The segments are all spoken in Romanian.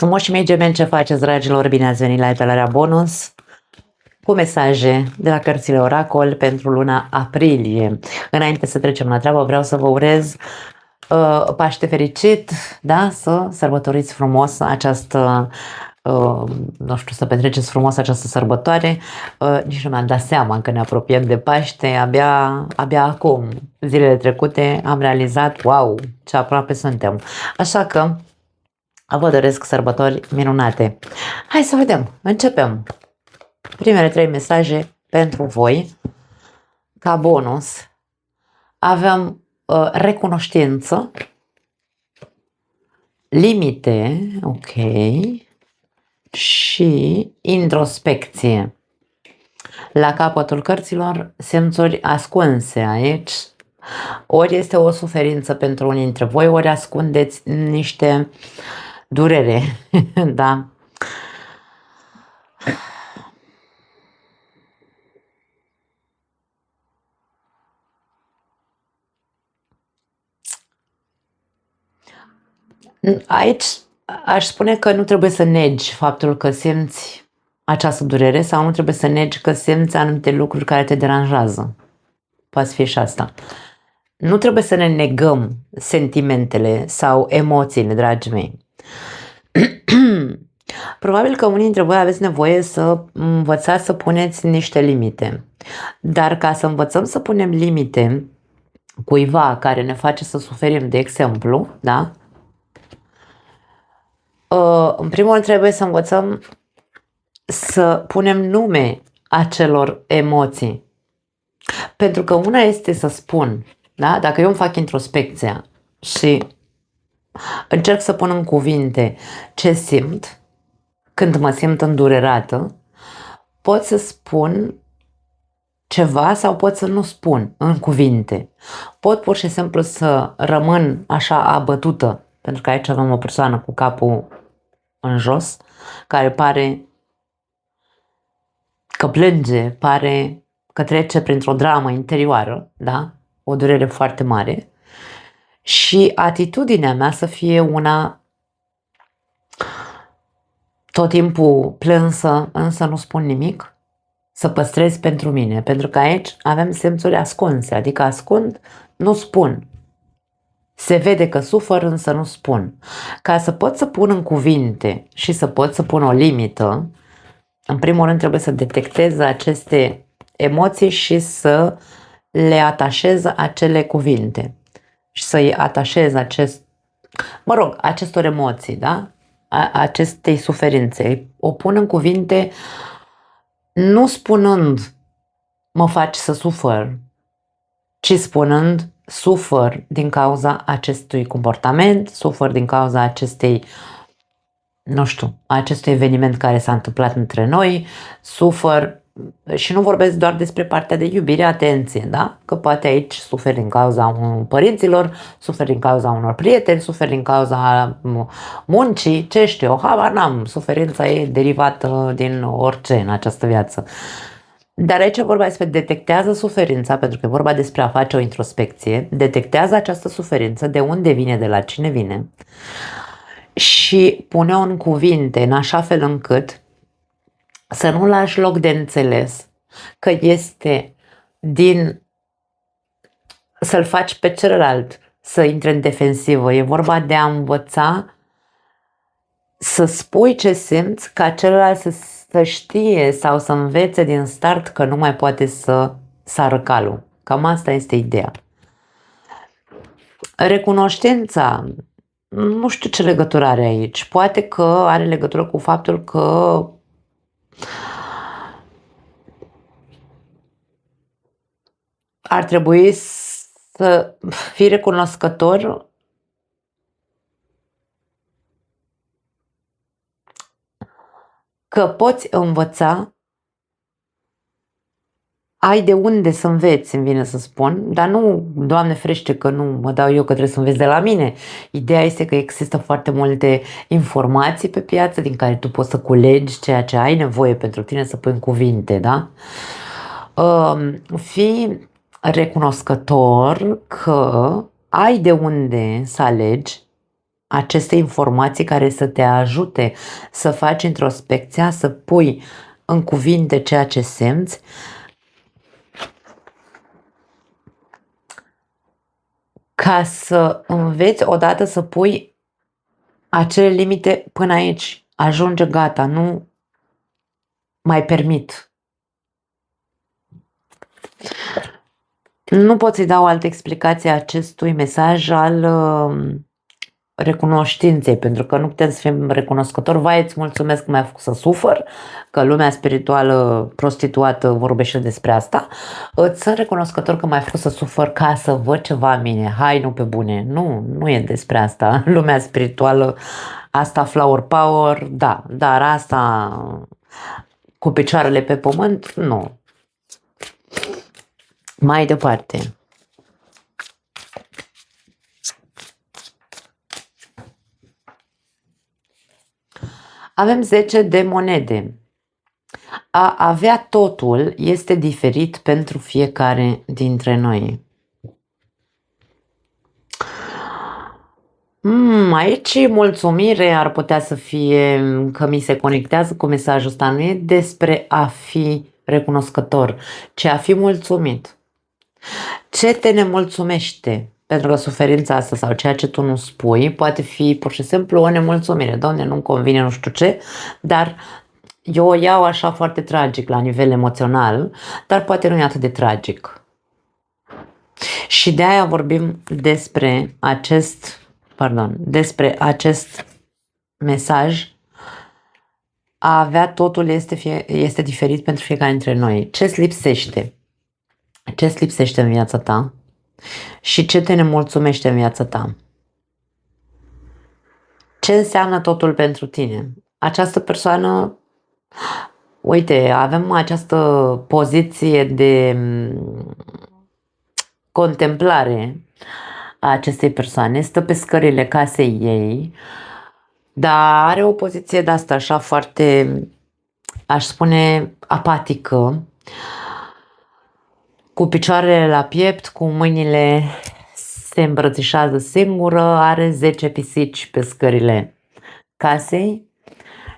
Frumoși mei gemeni, ce faceți, dragilor? Bine ați venit la etalarea bonus cu mesaje de la cărțile Oracol pentru luna aprilie. Înainte să trecem la treabă, vreau să vă urez Paște fericit, da? Să sărbătoriți frumos această, nu știu, să petreceți frumos această sărbătoare. Nici nu mi-am dat seama că ne apropiem de Paște, abia acum, zilele trecute, am realizat, wow, ce aproape suntem. Așa că vă doresc sărbători minunate. Hai să vedem, începem. Primele 3 mesaje pentru voi. Ca bonus avem recunoștință, limite, ok, și introspecție. La capătul cărților, simțuri ascunse aici. Ori este o suferință pentru unii dintre voi, ori ascundeți niște durere, da? Aici aș spune că nu trebuie să negi faptul că simți această durere sau nu trebuie să negi că simți anumite lucruri care te deranjează. Poate fi și asta. Nu trebuie să ne negăm sentimentele sau emoțiile, dragii mei. Probabil că unii dintre voi aveți nevoie să învățați să puneți niște limite. Dar ca să învățăm să punem limite cuiva care ne face să suferim, de exemplu, da? În primul rând trebuie să învățăm să punem nume acelor emoții. Pentru că una este să spun, da? Dacă eu îmi fac introspecția și încerc să pun în cuvinte ce simt când mă simt îndurerată, pot să spun ceva sau pot să nu spun în cuvinte. Pot pur și simplu să rămân așa abătută, pentru că aici avem o persoană cu capul în jos, care pare că plânge, pare că trece printr-o dramă interioară, da? O durere foarte mare. Și atitudinea mea să fie una tot timpul plânsă, însă nu spun nimic, să păstrez pentru mine, pentru că aici avem simțuri ascunse, adică ascund, nu spun. Se vede că sufăr, însă nu spun. Ca să pot să pun în cuvinte și să pot să pun o limită, în primul rând trebuie să detectez aceste emoții și să le atașez acele cuvinte. Și să-i atașez acestor emoții, da? Acestei suferințe. O pun în cuvinte nu spunând mă faci să sufăr, ci spunând sufăr din cauza acestui comportament, sufăr din cauza acestei, nu știu, acestui eveniment care s-a întâmplat între noi, sufăr, și nu vorbesc doar despre partea de iubire, atenție, da? Că poate aici suferi din cauza părinților, suferi din cauza unor prieteni, suferi din cauza muncii, ce știu eu, habar n-am, suferința e derivată din orice în această viață. Dar aici vorba despre detectează suferința, pentru că e vorba despre a face o introspecție, detectează această suferință, de unde vine, de la cine vine și pune-o în cuvinte în așa fel încât să nu lași loc de înțeles că este să-l faci pe celălalt să intre în defensivă. E vorba de a învăța să spui ce simți, ca celălalt să știe sau să învețe din start că nu mai poate să sară calul. Cam asta este ideea. Recunoștința, nu știu ce legătură are aici. Poate că are legătură cu faptul că ar trebui să fii recunoscător că poți învăța, ai de unde să înveți, îmi vine să spun, dar nu, Doamne ferește că nu mă dau eu că trebuie să înveți de la mine. Ideea este că există foarte multe informații pe piață din care tu poți să culegi ceea ce ai nevoie pentru tine să pui în cuvinte, da? Fii recunoscător că ai de unde să alegi aceste informații care să te ajute să faci introspecția, să pui în cuvinte ceea ce simți, ca să înveți odată să pui acele limite până aici. Ajunge, gata, nu mai permit. Nu pot să-i dau altă explicație acestui mesaj al recunoștinței, pentru că nu putem să fim recunoscători. Vai, îți mulțumesc că m-ai făcut să sufăr, că lumea spirituală prostituată vorbește despre asta. Îți sunt recunoscător că m-ai făcut să sufăr ca să văd ceva în mine. Hai, nu pe bune. Nu e despre asta. Lumea spirituală, asta flower power, da, dar asta cu picioarele pe pământ, nu. Mai departe. Avem 10 de monede. A avea totul este diferit pentru fiecare dintre noi. Aici mulțumire ar putea să fie că mi se conectează cu mesajul ăsta. Nu e despre a fi recunoscător, ci a fi mulțumit. Ce te nemulțumește? Pentru că suferința asta sau ceea ce tu nu spui poate fi pur și simplu o nemulțumire. Doamne, nu-mi convine nu știu ce, dar eu o iau așa foarte tragic la nivel emoțional, dar poate nu e atât de tragic. Și de aia vorbim despre acest mesaj. A avea totul este diferit pentru fiecare dintre noi. Ce-ți lipsește? Ce-ți lipsește în viața ta? Și ce te nemulțumește în viața ta? Ce înseamnă totul pentru tine? Această persoană, uite, avem această poziție de contemplare a acestei persoane, stă pe scările casei ei, dar are o poziție de asta așa foarte, aș spune, apatică, cu picioarele la piept, cu mâinile se îmbrățișează singură, are 10 pisici pe scările casei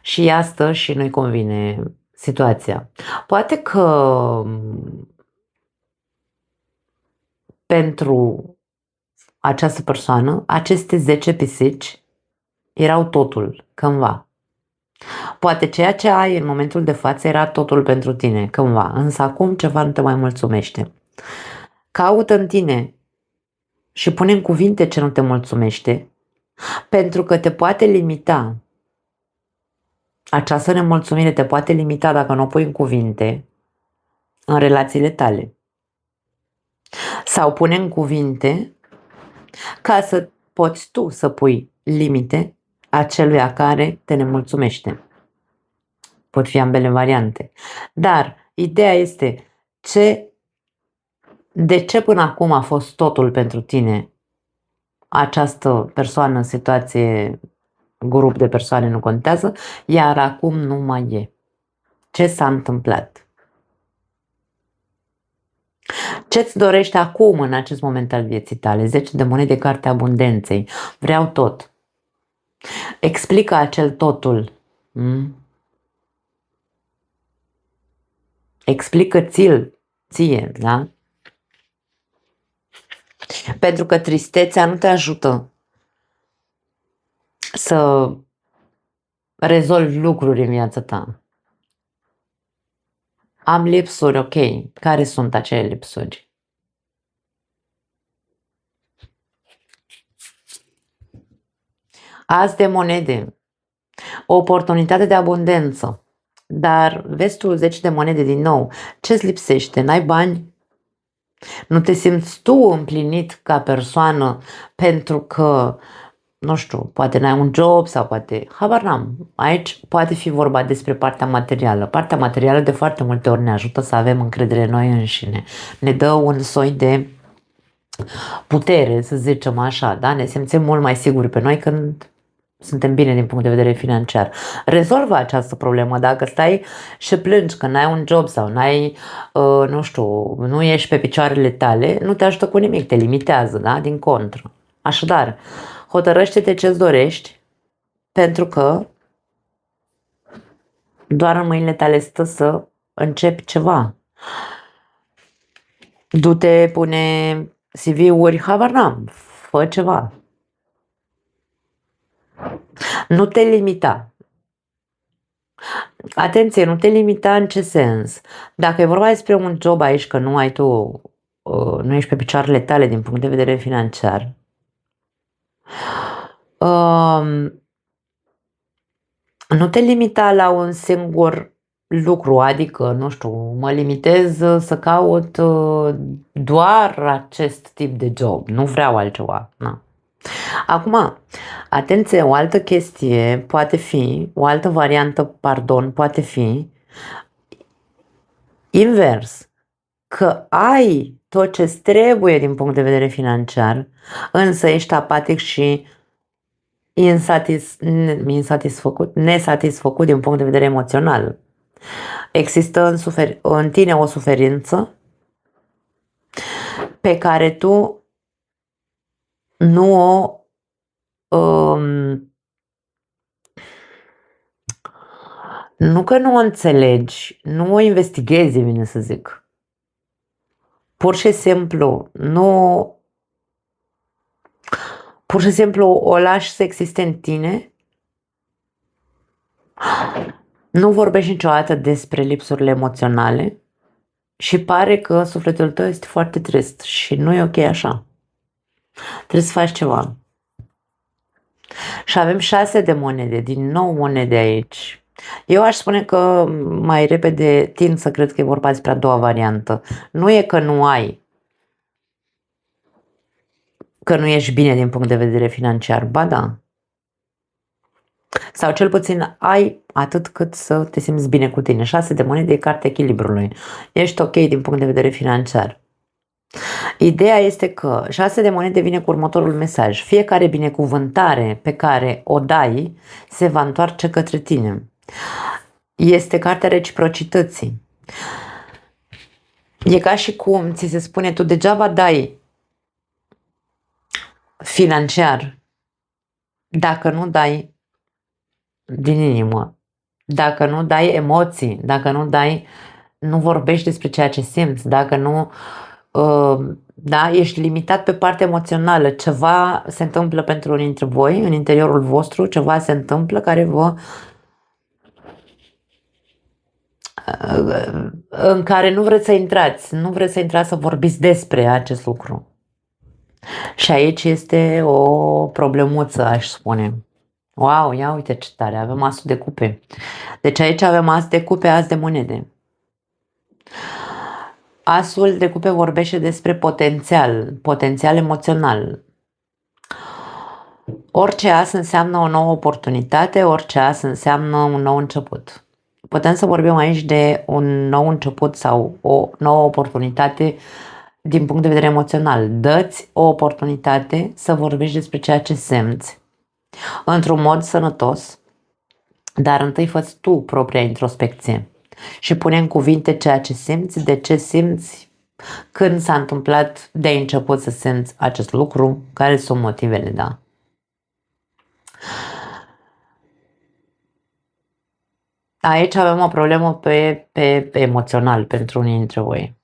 și ea stă și nu-i convine situația. Poate că pentru această persoană, aceste 10 pisici erau totul, cândva. Poate ceea ce ai în momentul de față era totul pentru tine, cândva, însă acum ceva nu te mai mulțumește. Caută în tine și pune în cuvinte ce nu te mulțumește, pentru că te poate limita. Această nemulțumire te poate limita dacă nu o pui în cuvinte în relațiile tale. Sau pune în cuvinte ca să poți tu să pui limite aceluia care te nemulțumește. Pot fi ambele variante. Dar ideea este de ce până acum a fost totul pentru tine această persoană, situație, grup de persoane, nu contează, iar acum nu mai e. Ce s-a întâmplat? Ce-ți dorești acum în acest moment al vieții tale? 10 de monede, cartea abundenței. Vreau tot. Explică acel totul. Explică ție, da? Pentru că tristețea nu te ajută să rezolvi lucruri în viața ta. Am lipsuri, ok. Care sunt acele lipsuri? As de monede. O oportunitate de abundență. Dar vezi tu 10 de monede din nou. Ce-ți lipsește? N-ai bani? Nu te simți tu împlinit ca persoană pentru că, nu știu, poate n-ai un job sau poate, habar n-am. Aici poate fi vorba despre partea materială. Partea materială de foarte multe ori ne ajută să avem încredere în noi înșine. Ne dă un soi de putere, să zicem așa, da? Ne simțim mult mai siguri pe noi când suntem bine din punct de vedere financiar. Rezolvă această problemă. Dacă stai și plângi că n-ai un job sau n-ai, nu știu, nu ești pe picioarele tale, nu te ajută cu nimic, te limitează, da? Din contră. Așadar, Hotărăște-te ce-ți dorești, pentru că doar în mâinile tale stă să începi ceva. Du-te, pune CV-uri, habar n-am, fă ceva. Nu te limita. Atenție, nu te limita în ce sens? Dacă e vorba despre un job aici, că nu ai tu, nu ești pe picioarele tale din punct de vedere financiar, nu te limita la un singur lucru, adică, nu știu, mă limitez să caut doar acest tip de job, nu vreau altceva. Na. Acum, atenție, o altă chestie poate fi, o altă variantă, poate fi invers, că ai tot ce trebuie din punct de vedere financiar, însă ești apatic și nesatisfăcut din punct de vedere emoțional. Există în tine o suferință pe care tu nu o nu că nu o înțelegi, nu o investighezi, bine să zic. Pur și simplu o lași să existe în tine. Nu vorbești niciodată despre lipsurile emoționale și pare că sufletul tău este foarte trist și nu e ok așa. Trebuie să faci ceva. Și avem 6 de monede, din nou monede aici. Eu aș spune că mai repede tind să cred că e vorba despre a doua variantă. Nu e că nu ai, că nu ești bine din punct de vedere financiar, ba da. Sau cel puțin ai atât cât să te simți bine cu tine. 6 de monede e cartea echilibrului. Ești ok din punct de vedere financiar. Ideea este că 6 de monede vine cu următorul mesaj. Fiecare binecuvântare pe care o dai se va întoarce către tine. Este cartea reciprocității. E ca și cum ți se spune, tu degeaba dai financiar dacă nu dai din inimă, dacă nu dai emoții, dacă nu vorbești despre ceea ce simți, dacă nu da, ești limitat pe partea emoțională, ceva se întâmplă pentru unii dintre voi, în interiorul vostru, ceva se întâmplă care în care nu vreți să intrați, să vorbiți despre acest lucru. Și aici este o problemuță, aș spune. Wow, ia uite ce tare, avem asul de cupe. Deci aici avem as de cupe, as de monede. Asul de cupe vorbește despre potențial emoțional. Orice as înseamnă o nouă oportunitate, orice as înseamnă un nou început. Putem să vorbim aici de un nou început sau o nouă oportunitate din punct de vedere emoțional. Dă-ți o oportunitate să vorbești despre ceea ce simți într-un mod sănătos, dar întâi fă-ți tu propria introspecție și pune în cuvinte ceea ce simți, de ce simți, când s-a întâmplat de început să simți acest lucru, care sunt motivele, da. Aici avem o problemă pe emoțional pentru unii dintre voi.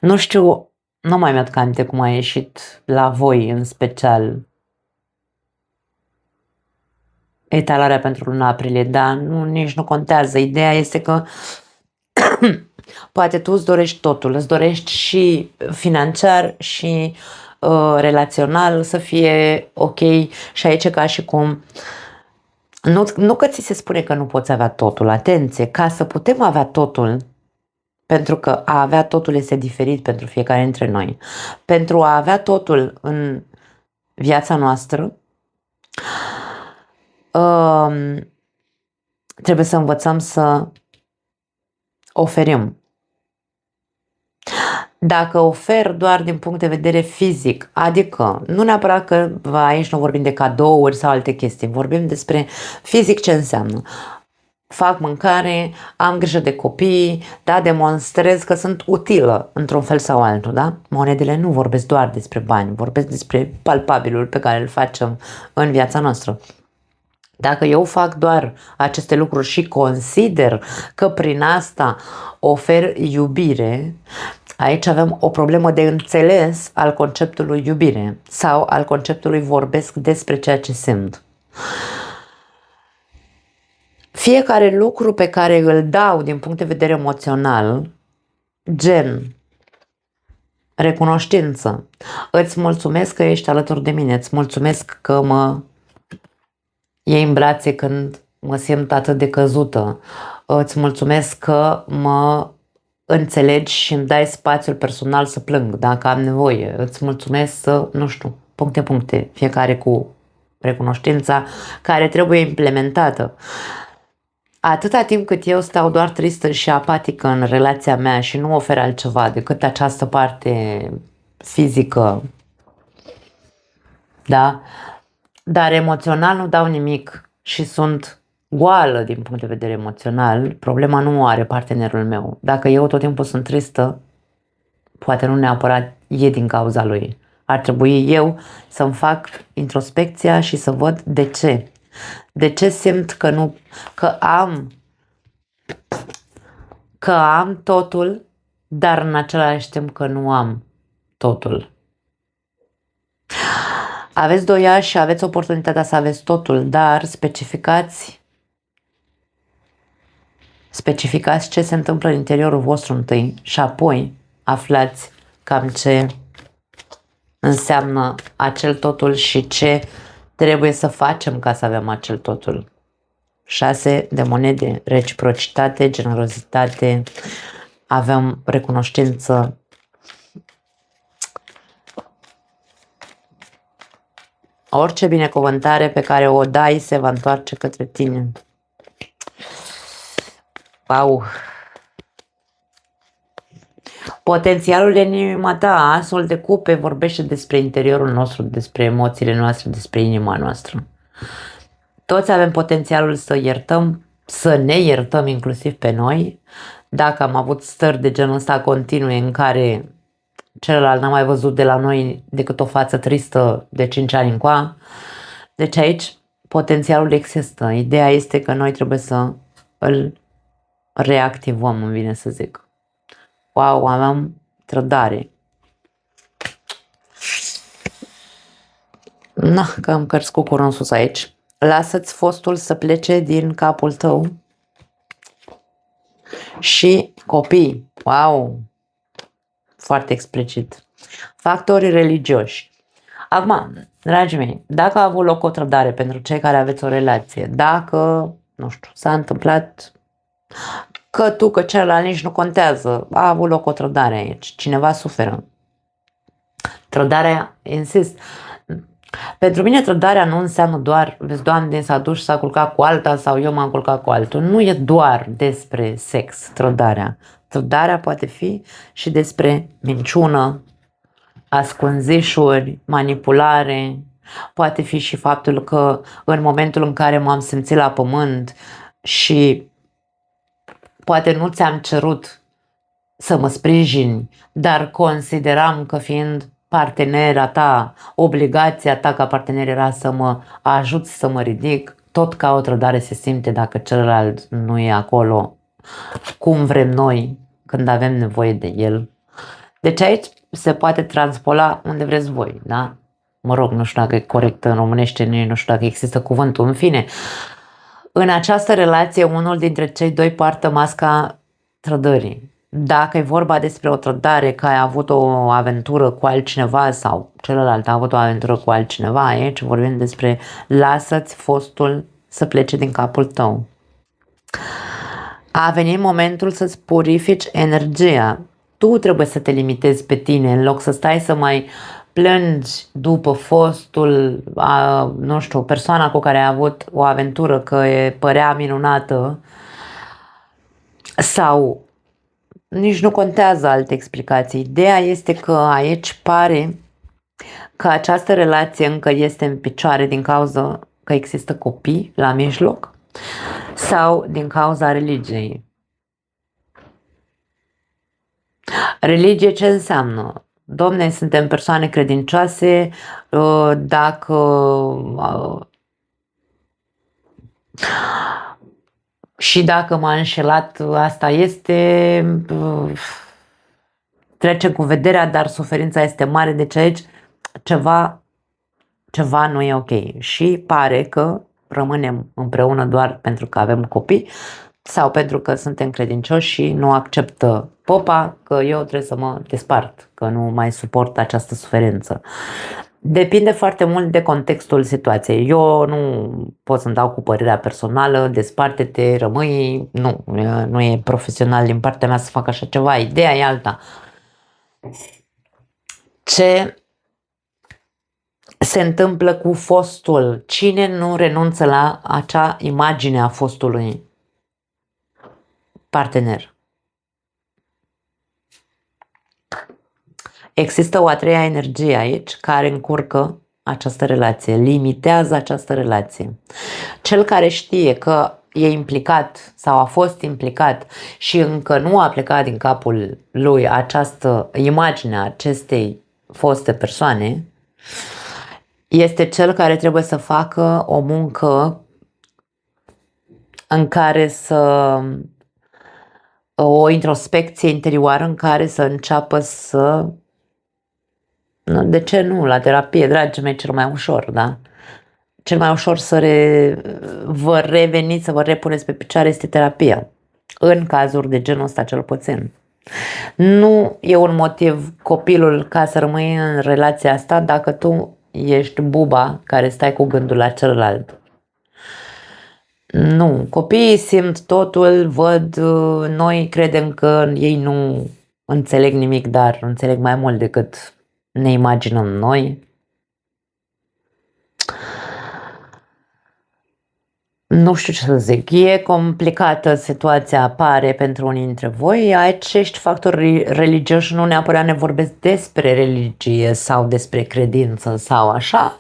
Nu știu, nu mai mi-aduc aminte cum a ieșit la voi în special etalarea pentru luna aprilie, dar nici nu contează. Ideea este că poate tu îți dorești totul, îți dorești și financiar și relațional să fie ok și aici ca și cum nu că ți se spune că nu poți avea totul, atenție, ca să putem avea totul, pentru că a avea totul este diferit pentru fiecare dintre noi. Pentru a avea totul în viața noastră, trebuie să învățăm să oferim. Dacă ofer doar din punct de vedere fizic, adică nu neapărat că aici nu vorbim de cadouri sau alte chestii, vorbim despre fizic ce înseamnă. fac mâncare, am grijă de copii, da, demonstrez că sunt utilă într-un fel sau altul, da? Monedele nu vorbesc doar despre bani, vorbesc despre palpabilul pe care îl facem în viața noastră. Dacă eu fac doar aceste lucruri și consider că prin asta ofer iubire, aici avem o problemă de înțeles al conceptului iubire sau al conceptului vorbesc despre ceea ce simt. Fiecare lucru pe care îl dau din punct de vedere emoțional, gen recunoștință, îți mulțumesc că ești alături de mine, îți mulțumesc că mă iei în brațe când mă simt atât de căzută, îți mulțumesc că mă înțelegi și îmi dai spațiul personal să plâng dacă am nevoie, îți mulțumesc să, nu știu, puncte, fiecare cu recunoștința care trebuie implementată. Atâta timp cât eu stau doar tristă și apatică în relația mea și nu ofer altceva decât această parte fizică, da? Dar emoțional nu dau nimic și sunt goală din punct de vedere emoțional, problema nu o are partenerul meu. Dacă eu tot timpul sunt tristă, poate nu neapărat e din cauza lui. Ar trebui eu să-mi fac introspecția și să văd de ce. De ce simt că nu, că am totul, dar în același timp că nu am totul. Aveți doi și aveți oportunitatea să aveți totul, dar specificați ce se întâmplă în interiorul vostru întâi și apoi aflați cam ce înseamnă acel totul și ce trebuie să facem ca să avem acel totul. 6 de monede, reciprocitate, generozitate, avem recunoștință. Orice binecuvântare pe care o dai se va întoarce către tine. Wow! Potențialul de inima ta, asul de cupe, vorbește despre interiorul nostru, despre emoțiile noastre, despre inima noastră. Toți avem potențialul să iertăm, să ne iertăm inclusiv pe noi. Dacă am avut stări de genul ăsta continue în care celălalt n-a mai văzut de la noi decât o față tristă de 5 ani încoa. Deci aici potențialul există. Ideea este că noi trebuie să îl reactivăm, îmi vine să zic. Wow, aveam trădare. Na, că am cărscut curul în sus aici. Lasă-ți fostul să plece din capul tău. Și copii. Wow! Foarte explicit. Factorii religioși. Acum, dragii mei, dacă a avut loc o trădare pentru cei care aveți o relație, dacă, nu știu, s-a întâmplat că celălalt nici nu contează, a avut loc o trădare aici, cineva suferă. Trădarea, insist, pentru mine trădarea nu înseamnă doar, vezi, Doamne, s-a dus și s-a culcat cu alta sau eu m-am culcat cu altul. Nu e doar despre sex, trădarea. Trădarea poate fi și despre minciună, ascunzișuri, manipulare. Poate fi și faptul că în momentul în care m-am simțit la pământ și poate nu ți-am cerut să mă sprijini, dar consideram că fiind partenera ta, obligația ta ca partener era să mă ajut să mă ridic, tot ca o trădare se simte dacă celălalt nu e acolo cum vrem noi când avem nevoie de el. Deci aici se poate transpola unde vreți voi, da? Mă rog, nu știu dacă e corect în românește, nu știu dacă există cuvântul, în fine. În această relație, unul dintre cei doi poartă masca trădării. Dacă e vorba despre o trădare, că ai avut o aventură cu altcineva sau celălalt a avut o aventură cu altcineva, aici vorbim despre lasă-ți fostul să plece din capul tău. A venit momentul să-ți purifici energia. Tu trebuie să te limitezi pe tine în loc să stai să mai plângi după fostul, nu știu, persoana cu care ai avut o aventură că părea minunată sau nici nu contează alte explicații. Ideea este că aici pare că această relație încă este în picioare din cauza că există copii la mijloc sau din cauza religiei. Religie ce înseamnă? Domne, suntem persoane credincioase, dacă și dacă m-a înșelat, asta este, trece cu vederea, dar suferința este mare, deci aici ceva nu e ok. Și pare că rămânem împreună doar pentru că avem copii sau pentru că suntem credincioși și nu acceptă popa că eu trebuie să mă despart, că nu mai suport această suferință. Depinde foarte mult de contextul situației. Eu nu pot să-mi dau cu părerea personală, desparte-te, rămâi, nu e profesional din partea mea să fac așa ceva, ideea e alta. Ce se întâmplă cu fostul? Cine nu renunță la acea imagine a fostului partener? Există o a treia energie aici care încurcă această relație, limitează această relație. Cel care știe că e implicat sau a fost implicat și încă nu a plecat din capul lui această imagine a acestei foste persoane, este cel care trebuie să facă o muncă în care o introspecție interioară în care să înceapă să... De ce nu? La terapie, dragii mei, cel mai ușor, da? Cel mai ușor să vă reveniți, să vă repuneți pe picioare este terapia. În cazuri de genul ăsta, cel puțin. Nu e un motiv copilul ca să rămâi în relația asta dacă tu ești buba care stai cu gândul la celălalt. Nu, copiii simt totul, văd, noi credem că ei nu înțeleg nimic, dar înțeleg mai mult decât ne imaginăm noi. Nu știu ce să zic, e complicată situația, apare pentru unii dintre voi. Acești factori religioși nu neapărat ne vorbesc despre religie sau despre credință sau așa,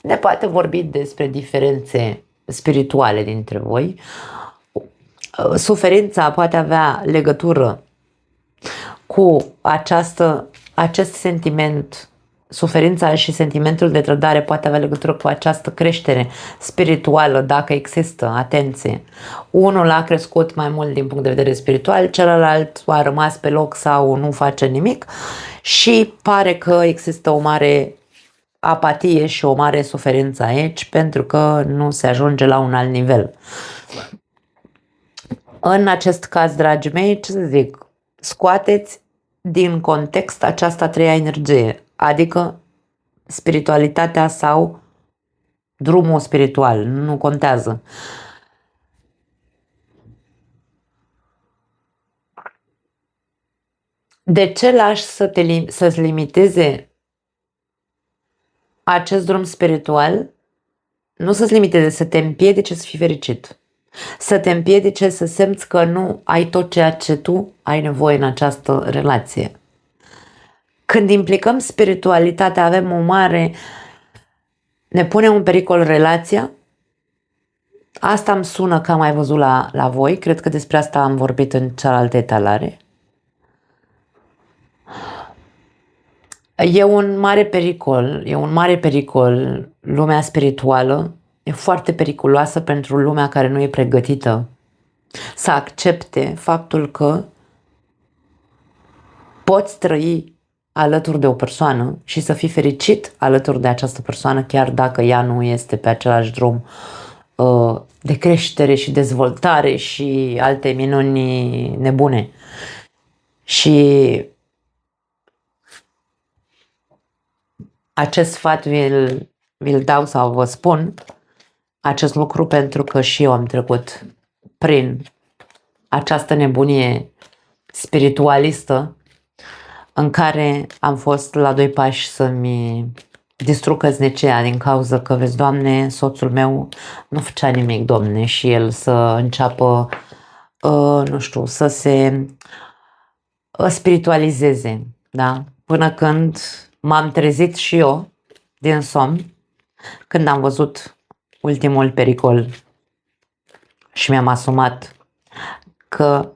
ne poate vorbi despre diferențe spirituale dintre voi. Suferința poate avea legătură cu acest sentiment. Suferința și sentimentul de trădare poate avea legătură cu această creștere spirituală, dacă există, atenție. Unul a crescut mai mult din punct de vedere spiritual, celălalt a rămas pe loc sau nu face nimic și pare că există o mare apatie și o mare suferință aici pentru că nu se ajunge la un alt nivel. În acest caz, dragii mei, ce să zic, scoateți din context această a treia energie, adică spiritualitatea sau drumul spiritual, nu contează. De ce lași să-ți limiteze acest drum spiritual? Nu să-ți limiteze, să te împiedice să fii fericit. Să te împiedice să simți că nu ai tot ceea ce tu ai nevoie în această relație. Când implicăm spiritualitatea, avem o mare... ne pune în pericol relația. Asta îmi sună că am mai văzut la voi. Cred că despre asta am vorbit în cealaltă etalare. E un mare pericol lumea spirituală. E foarte periculoasă pentru lumea care nu e pregătită să accepte faptul că poți trăi alături de o persoană și să fii fericit alături de această persoană, chiar dacă ea nu este pe același drum de creștere și dezvoltare și alte minuni nebune. Și acest sfat vi-l dau sau vă spun acest lucru pentru că și eu am trecut prin această nebunie spiritualistă în care am fost la doi pași să-mi distrug căsnicia din cauza că, vezi, Doamne, soțul meu nu făcea nimic, Doamne, și el să înceapă, nu știu, să se spiritualizeze, da? Până când m-am trezit și eu din somn, când am văzut ultimul pericol și mi-am asumat că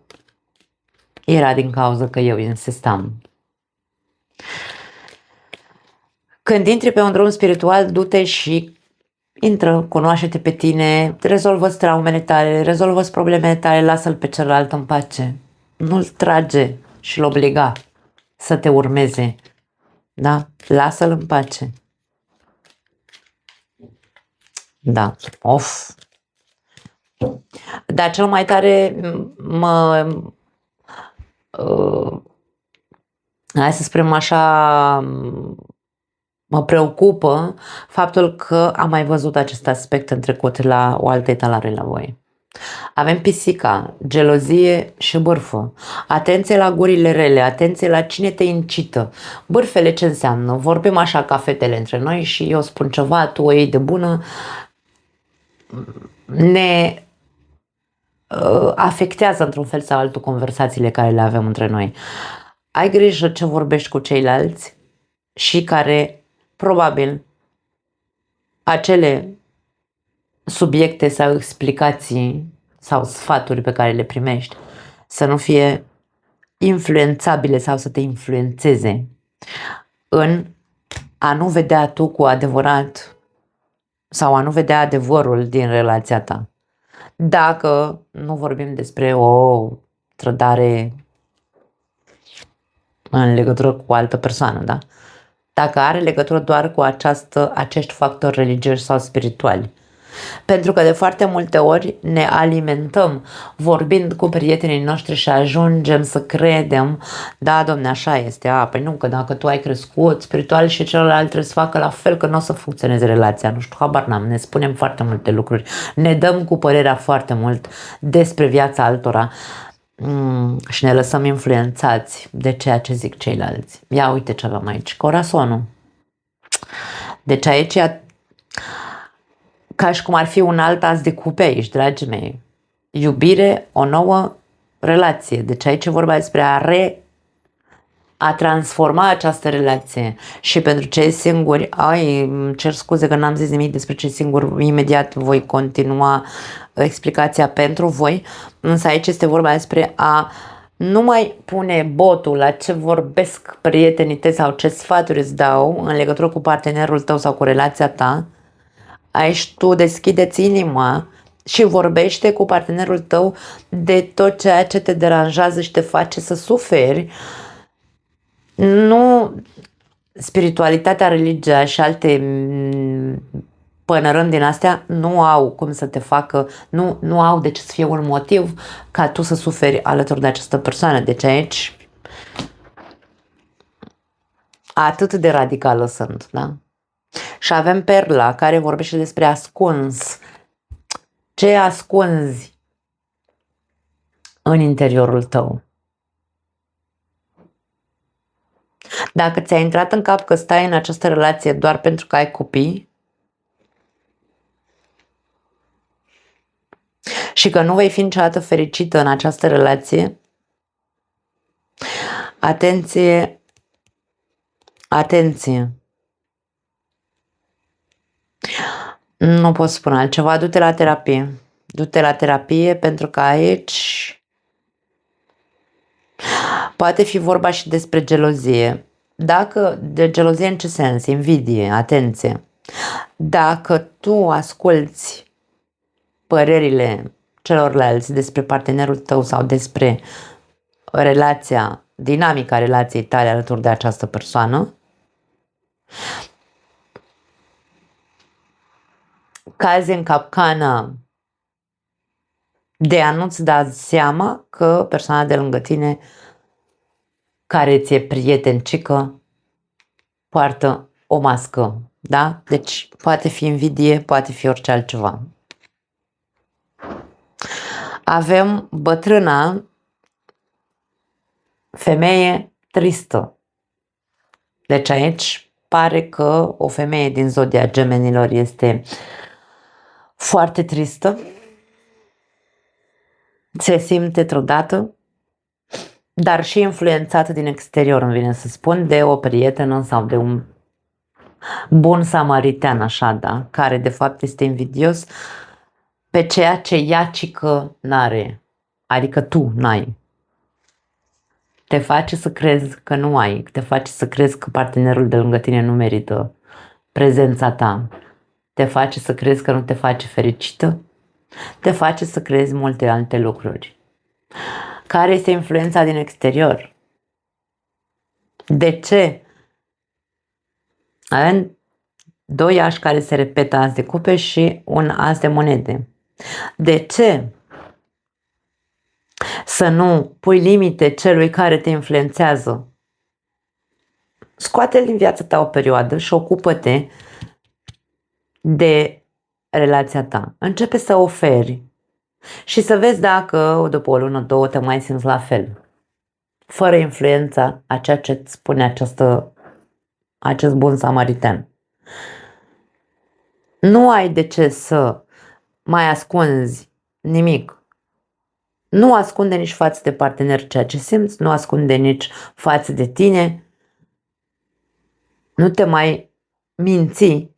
era din cauza că eu insistam. Când intri pe un drum spiritual, du-te și intră, cunoaște-te pe tine, rezolvă-ți traumele tale, rezolvă-ți problemele tale, lasă-l pe celălalt în pace. Nu-l trage și-l obliga să te urmeze. Da? Lasă-l în pace. Da. Of. Dar cel mai tare hai să spunem așa, mă preocupă faptul că am mai văzut acest aspect în trecut la o altă etalare la voi. Avem pisica, gelozie și bârfă. Atenție la gurile rele, atenție la cine te incită. Bârfele ce înseamnă? Vorbim așa ca fetele între noi și eu spun ceva, tu o iei de bună. Ne afectează într-un fel sau altul conversațiile care le avem între noi. Ai grijă ce vorbești cu ceilalți și care probabil acele subiecte sau explicații sau sfaturi pe care le primești să nu fie influențabile sau să te influențeze în a nu vedea tu cu adevărat sau a nu vedea adevărul din relația ta. Dacă nu vorbim despre o trădare în legătură cu o altă persoană, da? Dacă are legătură doar cu acești factori religioși sau spirituali. Pentru că de foarte multe ori ne alimentăm vorbind cu prietenii noștri și ajungem să credem, da, domne, așa este, păi nu, că dacă tu ai crescut spiritual și celălalt trebuie să facă la fel, că nu o să funcționeze relația, nu știu, habar n-am, ne spunem foarte multe lucruri, ne dăm cu părerea foarte mult despre viața altora și ne lăsăm influențați de ceea ce zic ceilalți. Ia uite ce avem aici, corazonul. Deci aici ca și cum ar fi un alt as de cupe aici, dragii mei. Iubire, o nouă relație. Deci aici e vorba despre a transforma această relație. Și pentru cei singuri, cer scuze că n-am zis nimic despre cei singuri, imediat voi continua explicația pentru voi, însă aici este vorba despre a nu mai pune botul la ce vorbesc prietenii tăi sau ce sfaturi îți dau în legătură cu partenerul tău sau cu relația ta. Aici tu deschideți inima și vorbește cu partenerul tău de tot ceea ce te deranjează și te face să suferi. Nu spiritualitatea, religia și alte pănărâni din astea nu au cum să te facă, nu au de ce să fie un motiv ca tu să suferi alături de această persoană. Deci aici atât de radicală sunt, da? Și avem perla care vorbește despre ascuns. Ce ascunzi în interiorul tău? Dacă ți-a intrat în cap că stai în această relație doar pentru că ai copii și că nu vei fi niciodată fericită în această relație, atenție, atenție. Nu pot spune altceva, du-te la terapie. Du-te la terapie pentru că aici poate fi vorba și despre gelozie. Dacă de gelozie în ce sens? Invidie, atenție. Dacă tu asculți părerile celorlalți despre partenerul tău sau despre relația, dinamica relației tale alături de această persoană, cazi în capcana de a nu-ți da seama că persoana de lângă tine care ți-e prietencică poartă o mască, da? Deci poate fi invidie, poate fi orice altceva. Avem bătrâna femeie tristă. Deci aici pare că o femeie din zodia Gemenilor este foarte tristă, se simte trădată, dar și influențată din exterior, îmi vine să spun, de o prietenă sau de un bun samaritean, așa, da, care de fapt este invidios pe ceea ce ea cică n-are, adică tu n-ai. Te face să crezi că nu ai, te face să crezi că partenerul de lângă tine nu merită prezența ta, te face să crezi că nu te face fericită, te face să crezi multe alte lucruri. Care este influența din exterior? De ce? Avem doi ași care se repetă, as de cupe și un as de monede. De ce să nu pui limite celui care te influențează? Scoate-l din viața ta o perioadă și ocupă-te de relația ta. Începe să oferi și să vezi dacă după o lună, două te mai simți la fel. Fără influența a ceea ce îți spune acest bun samaritan. Nu ai de ce să mai ascunzi nimic. Nu ascunde nici față de partener ceea ce simți, nu ascunde nici față de tine. Nu te mai minți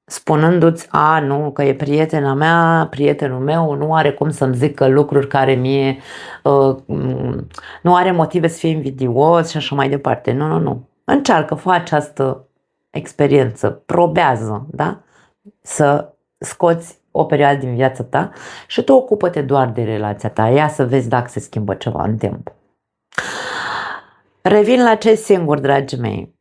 spunându-ți, nu, că e prietena mea, prietenul meu, nu are cum să-mi zică lucruri care mie, nu are motive să fie invidios și așa mai departe. Nu. Încearcă, fă această experiență, probează, da? Să scoți o perioadă din viața ta și tu ocupă-te doar de relația ta. Ia să vezi dacă se schimbă ceva în timp. Revin la ce singur, dragii mei.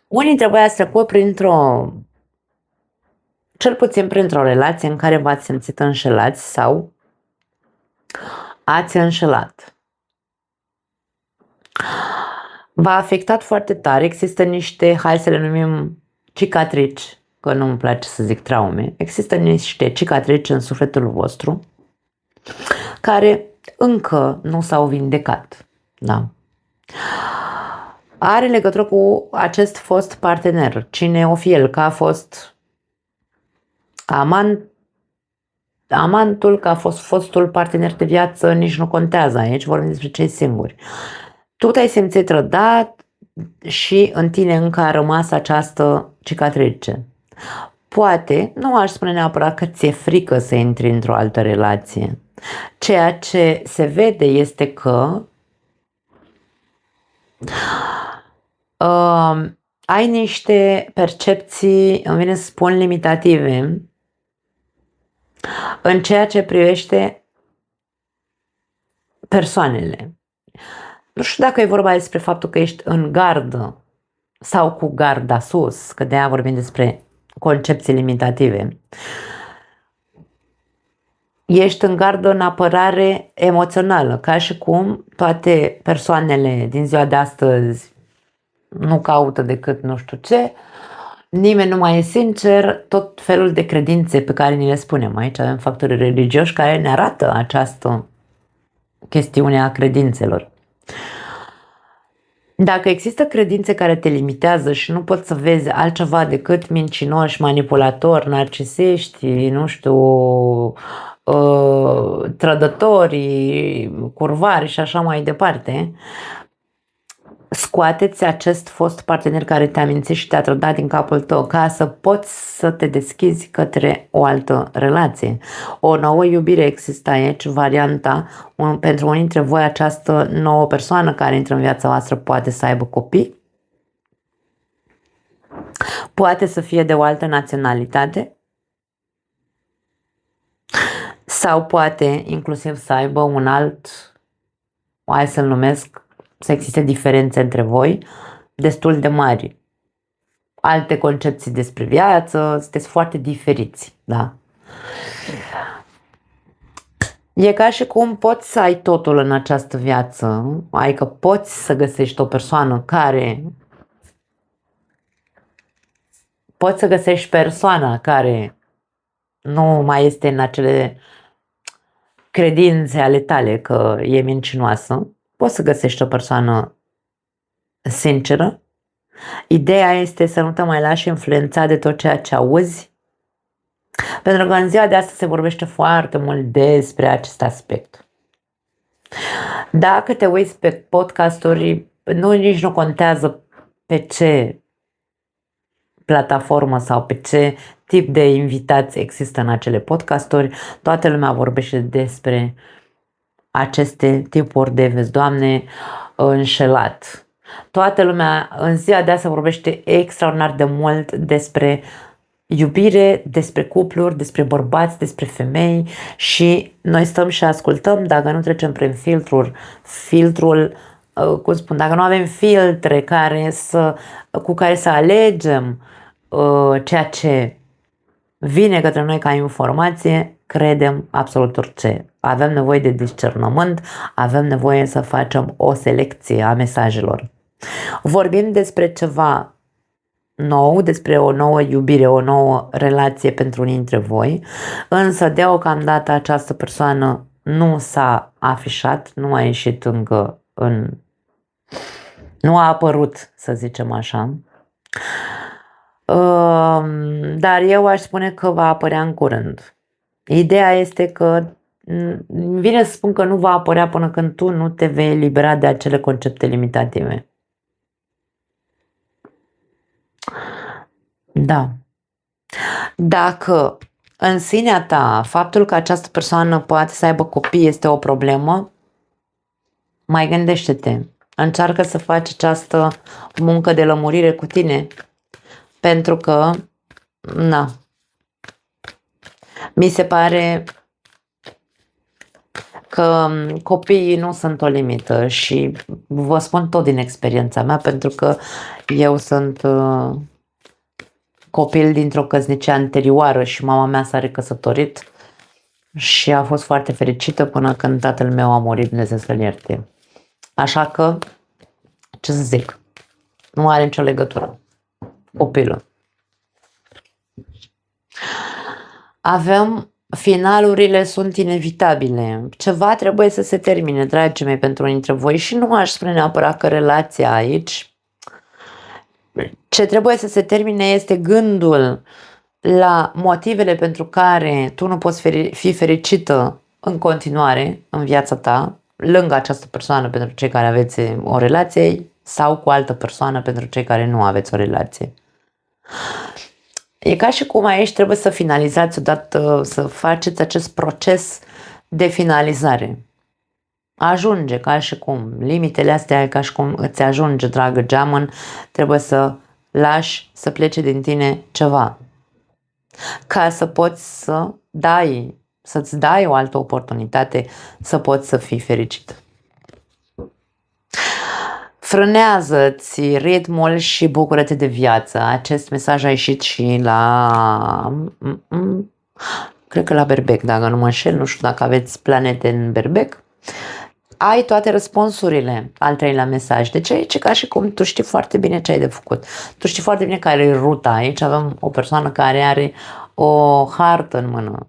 Unii dintre voi ați trecut cel puțin printr-o relație în care v-ați simțit înșelați sau ați înșelat. V-a afectat foarte tare, există niște, hai să le numim cicatrici, că nu îmi place să zic traume, există niște cicatrici în sufletul vostru care încă nu s-au vindecat. Da? Are legătură cu acest fost partener, cine o fi el, că a fost amantul, că a fost fostul partener de viață, nici nu contează aici, vorbim despre cei singuri. Tu te-ai simțit trădat și în tine încă a rămas această cicatrice. Poate, nu aș spune neapărat că ți-e frică să intri într-o altă relație. Ceea ce se vede este că ai niște percepții, îmi vine să spun, limitative în ceea ce privește persoanele. Nu știu dacă e vorba despre faptul că ești în gardă sau cu garda sus, că de-aia vorbim despre concepții limitative. Ești în gardă în apărare emoțională, ca și cum toate persoanele din ziua de astăzi nu caută decât nu știu ce, nimeni nu mai e sincer, tot felul de credințe pe care ni le spunem. Aici avem factori religioși care ne arată această chestiune a credințelor. Dacă există credințe care te limitează și nu poți să vezi altceva decât mincinoși, manipulatori, narcisiști, nu știu, trădători, curvari și așa mai departe, scoateți acest fost partener care te-a mințit și te-a trădat din capul tău ca să poți să te deschizi către o altă relație. O nouă iubire există aici, varianta, pentru unii dintre voi această nouă persoană care intră în viața voastră poate să aibă copii, poate să fie de o altă naționalitate sau poate inclusiv să aibă un alt, hai să-l numesc, să existe diferențe între voi destul de mari. Alte concepții despre viață, sunteți foarte diferiți, da? E ca și cum poți să ai totul în această viață, adică poți să găsești o persoană poți să găsești persoana care nu mai este în acele credințe ale tale că e mincinoasă, poți să găsești o persoană sinceră. Ideea este să nu te mai lași influențat de tot ceea ce auzi, pentru că în ziua de astăzi se vorbește foarte mult despre acest aspect. Dacă te uiți pe podcasturi, nici nu contează pe ce plataformă sau pe ce tip de invitați există în acele podcasturi, toată lumea vorbește despre aceste tipuri de, vezi, Doamne, înșelat. Toată lumea în ziua de azi vorbește extraordinar de mult despre iubire, despre cupluri, despre bărbați, despre femei și noi stăm și ascultăm, dacă nu trecem prin filtrul, cum spun, dacă nu avem filtre cu care să alegem ceea ce vine către noi ca informație, credem absolut orice. Avem nevoie de discernământ, avem nevoie să facem o selecție a mesajelor. Vorbim despre ceva nou, despre o nouă iubire, o nouă relație pentru unii dintre voi, însă deocamdată această persoană nu s-a afișat, nu a ieșit încă nu a apărut, să zicem așa. Dar eu aș spune că va apărea în curând. Ideea este că vine să spun că nu va apărea până când tu nu te vei elibera de acele concepte limitative. Da. Dacă în sinea ta faptul că această persoană poate să aibă copii este o problemă, mai gândește-te. Încearcă să faci această muncă de lămurire cu tine. Pentru că, mi se pare că copiii nu sunt o limită și vă spun tot din experiența mea, pentru că eu sunt copil dintr-o căsnicie anterioară și mama mea s-a recăsătorit și a fost foarte fericită până când tatăl meu a murit, Dumnezeu să-l ierte. Așa că, ce să zic, nu are nicio legătură copilul. Finalurile sunt inevitabile. Ceva trebuie să se termine, dragii mei, pentru unii dintre voi și nu aș spune neapărat că relația aici. Ce trebuie să se termine este gândul la motivele pentru care tu nu poți fi fericită în continuare în viața ta, lângă această persoană pentru cei care aveți o relație sau cu altă persoană pentru cei care nu aveți o relație. E ca și cum aici trebuie să finalizați odată, să faceți acest proces de finalizare. Ajunge ca și cum, limitele astea ca și cum îți ajunge, dragă geamăn, trebuie să lași să plece din tine ceva. Ca să poți să-ți dai o altă oportunitate să poți să fii fericit. Frânează-ți ritmul și bucură-te de viață. Acest mesaj a ieșit și cred că la Berbec, dacă nu mă înșel, nu știu dacă aveți planete în Berbec. Ai toate răspunsurile, al treilea mesaj. Deci aici e ca și cum tu știi foarte bine ce ai de făcut. Tu știi foarte bine care e ruta. Aici avem o persoană care are o hartă în mână.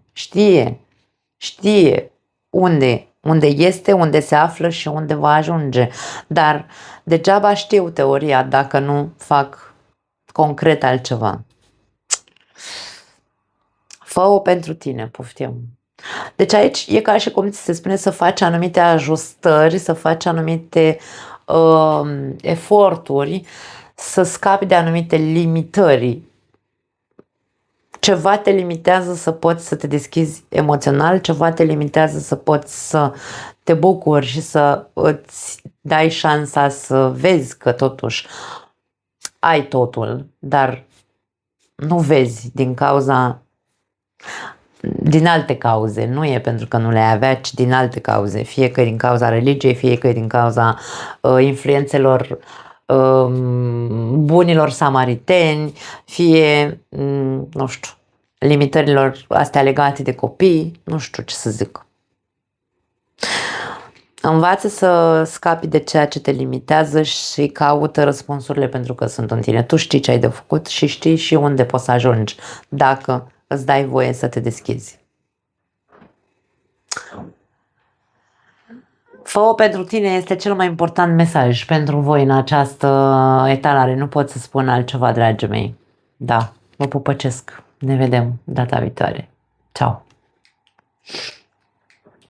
Știe unde este, unde se află și unde va ajunge. Dar degeaba știu teoria dacă nu fac concret altceva. Fă-o pentru tine, poftim. Deci aici e ca și cum ți se spune să faci anumite ajustări, să faci anumite eforturi, să scapi de anumite limitări. Ceva te limitează să poți să te deschizi emoțional, ceva te limitează să poți să te bucuri și să îți dai șansa să vezi că totuși ai totul, dar nu vezi din alte cauze. Nu e pentru că nu le avea, ci din alte cauze. Fie că din cauza religiei, fie că din cauza influențelor bunilor samariteni, fie, nu știu, limitărilor astea legate de copii, nu știu ce să zic. Învață să scapi de ceea ce te limitează și caută răspunsurile pentru că sunt în tine. Tu știi ce ai de făcut și știi și unde poți să ajungi dacă îți dai voie să te deschizi. Fă-o pentru tine este cel mai important mesaj pentru voi în această etalare. Nu pot să spun altceva, dragii mei. Da, vă pupăcesc. Ne vedem data viitoare. Ciao!